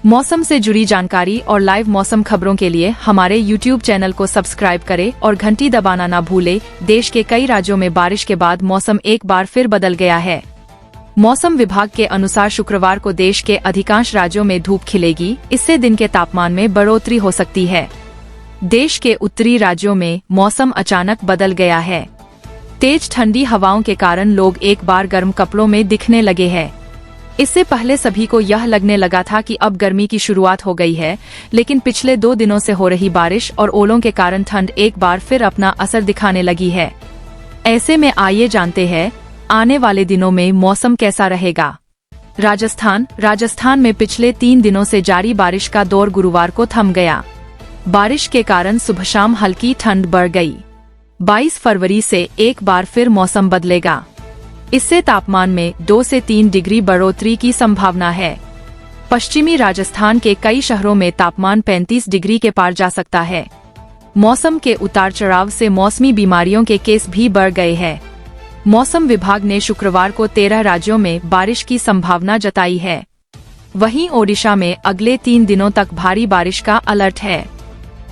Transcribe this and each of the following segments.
मौसम से जुड़ी जानकारी और लाइव मौसम खबरों के लिए हमारे YouTube चैनल को सब्सक्राइब करें और घंटी दबाना न भूलें। देश के कई राज्यों में बारिश के बाद मौसम एक बार फिर बदल गया है। मौसम विभाग के अनुसार शुक्रवार को देश के अधिकांश राज्यों में धूप खिलेगी, इससे दिन के तापमान में बढ़ोतरी हो सकती है। देश के उत्तरी राज्यों में मौसम अचानक बदल गया है। तेज ठंडी हवाओं के कारण लोग एक बार गर्म कपड़ों में दिखने लगे हैं। इससे पहले सभी को यह लगने लगा था कि अब गर्मी की शुरुआत हो गई है, लेकिन पिछले 2 दिनों से हो रही बारिश और ओलों के कारण ठंड एक बार फिर अपना असर दिखाने लगी है। ऐसे में आइए जानते हैं आने वाले दिनों में मौसम कैसा रहेगा। राजस्थान में पिछले 3 दिनों से जारी बारिश का दौर गुरुवार को थम गया। बारिश के कारण सुबह शाम हल्की ठंड बढ़ गई। 22 फरवरी से एक बार फिर मौसम बदलेगा। इससे तापमान में 2 से 3 डिग्री बढ़ोतरी की संभावना है। पश्चिमी राजस्थान के कई शहरों में तापमान 35 डिग्री के पार जा सकता है। मौसम के उतार चढ़ाव से मौसमी बीमारियों के केस भी बढ़ गए हैं। मौसम विभाग ने शुक्रवार को 13 राज्यों में बारिश की संभावना जताई है। वहीं ओडिशा में अगले 3 दिनों तक भारी बारिश का अलर्ट है।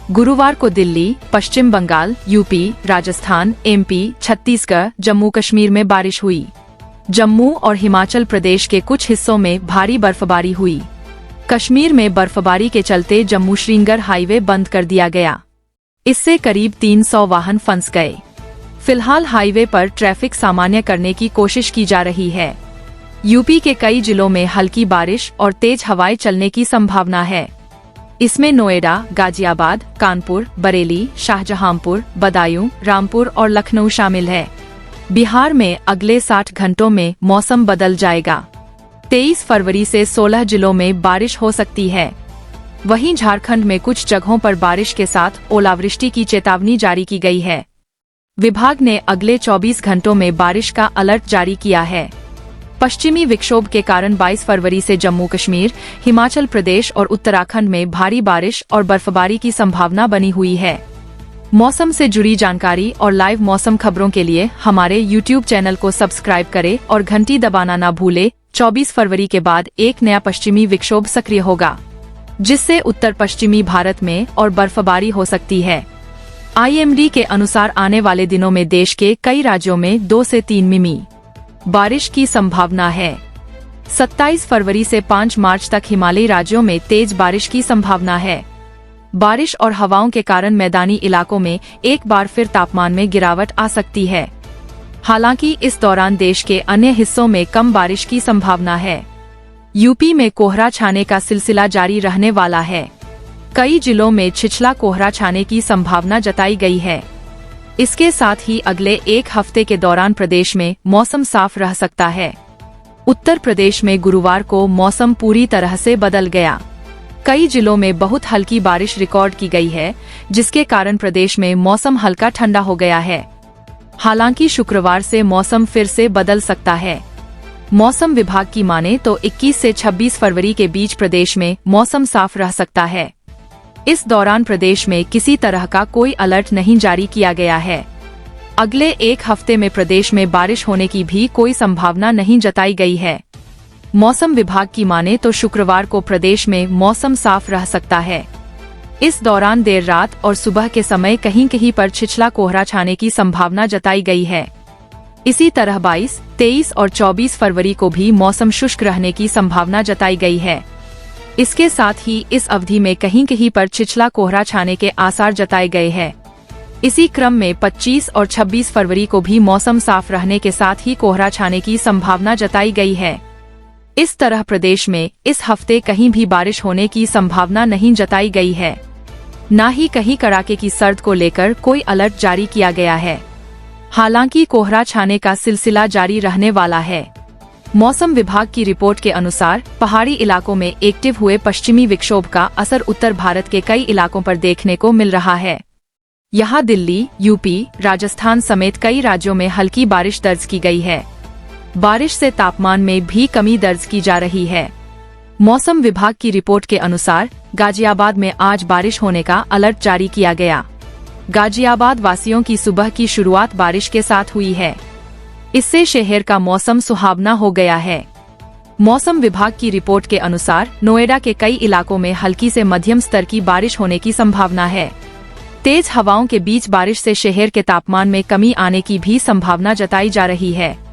गुरुवार को दिल्ली, पश्चिम बंगाल, यूपी, राजस्थान, एमपी, छत्तीसगढ़, जम्मू कश्मीर में बारिश हुई। जम्मू और हिमाचल प्रदेश के कुछ हिस्सों में भारी बर्फबारी हुई। कश्मीर में बर्फबारी के चलते जम्मू श्रीनगर हाईवे बंद कर दिया गया। इससे करीब 300 वाहन फंस गए। फिलहाल हाईवे पर ट्रैफिक सामान्य करने की कोशिश की जा रही है। यूपी के कई जिलों में हल्की बारिश और तेज हवाएं चलने की संभावना है। इसमें नोएडा, गाजियाबाद, कानपुर, बरेली, शाहजहांपुर, बदायूं, रामपुर और लखनऊ शामिल है। बिहार में अगले 60 घंटों में मौसम बदल जाएगा। 23 फरवरी से 16 जिलों में बारिश हो सकती है। वहीं झारखंड में कुछ जगहों पर बारिश के साथ ओलावृष्टि की चेतावनी जारी की गई है। विभाग ने अगले 24 घंटों में बारिश का अलर्ट जारी किया है। पश्चिमी विक्षोभ के कारण 22 फरवरी से जम्मू कश्मीर, हिमाचल प्रदेश और उत्तराखंड में भारी बारिश और बर्फबारी की संभावना बनी हुई है। मौसम से जुड़ी जानकारी और लाइव मौसम खबरों के लिए हमारे YouTube चैनल को सब्सक्राइब करें और घंटी दबाना न भूलें। 24 फरवरी के बाद एक नया पश्चिमी विक्षोभ सक्रिय होगा, जिससे उत्तर पश्चिमी भारत में और बर्फबारी हो सकती है। IMD के अनुसार आने वाले दिनों में देश के कई राज्यों में 2 से 3 मिमी बारिश की संभावना है। 27 फरवरी से 5 मार्च तक हिमालयी राज्यों में तेज बारिश की संभावना है। बारिश और हवाओं के कारण मैदानी इलाकों में एक बार फिर तापमान में गिरावट आ सकती है। हालांकि इस दौरान देश के अन्य हिस्सों में कम बारिश की संभावना है। यूपी में कोहरा छाने का सिलसिला जारी रहने वाला है। कई जिलों में छिछला कोहरा छाने की संभावना जताई गई है। इसके साथ ही अगले 1 हफ्ते के दौरान प्रदेश में मौसम साफ रह सकता है। उत्तर प्रदेश में गुरुवार को मौसम पूरी तरह से बदल गया। कई जिलों में बहुत हल्की बारिश रिकॉर्ड की गई है, जिसके कारण प्रदेश में मौसम हल्का ठंडा हो गया है। हालांकि शुक्रवार से मौसम फिर से बदल सकता है। मौसम विभाग की माने तो 21 से 26 फरवरी के बीच प्रदेश में मौसम साफ रह सकता है। इस दौरान प्रदेश में किसी तरह का कोई अलर्ट नहीं जारी किया गया है। अगले 1 हफ्ते में प्रदेश में बारिश होने की भी कोई संभावना नहीं जताई गई है। मौसम विभाग की माने तो शुक्रवार को प्रदेश में मौसम साफ रह सकता है। इस दौरान देर रात और सुबह के समय कहीं कहीं पर छिछला कोहरा छाने की संभावना जताई गई है। इसी तरह 22, 23 और 24 फरवरी को भी मौसम शुष्क रहने की संभावना जताई गई है। इसके साथ ही इस अवधि में कहीं कहीं पर छिछला कोहरा छाने के आसार जताए गए हैं। इसी क्रम में 25 और 26 फरवरी को भी मौसम साफ रहने के साथ ही कोहरा छाने की संभावना जताई गई है। इस तरह प्रदेश में इस हफ्ते कहीं भी बारिश होने की संभावना नहीं जताई गई है। न ही कहीं कड़ाके की सर्द को लेकर कोई अलर्ट जारी किया गया है। हालांकि कोहरा छाने का सिलसिला जारी रहने वाला है। मौसम विभाग की रिपोर्ट के अनुसार पहाड़ी इलाकों में एक्टिव हुए पश्चिमी विक्षोभ का असर उत्तर भारत के कई इलाकों पर देखने को मिल रहा है। यहाँ दिल्ली, यूपी, राजस्थान समेत कई राज्यों में हल्की बारिश दर्ज की गई है। बारिश से तापमान में भी कमी दर्ज की जा रही है। मौसम विभाग की रिपोर्ट के अनुसार गाजियाबाद में आज बारिश होने का अलर्ट जारी किया गया। गाजियाबाद वासियों की सुबह की शुरुआत बारिश के साथ हुई है। इससे शहर का मौसम सुहावना हो गया है। मौसम विभाग की रिपोर्ट के अनुसार नोएडा के कई इलाकों में हल्की से मध्यम स्तर की बारिश होने की संभावना है। तेज हवाओं के बीच बारिश से शहर के तापमान में कमी आने की भी संभावना जताई जा रही है।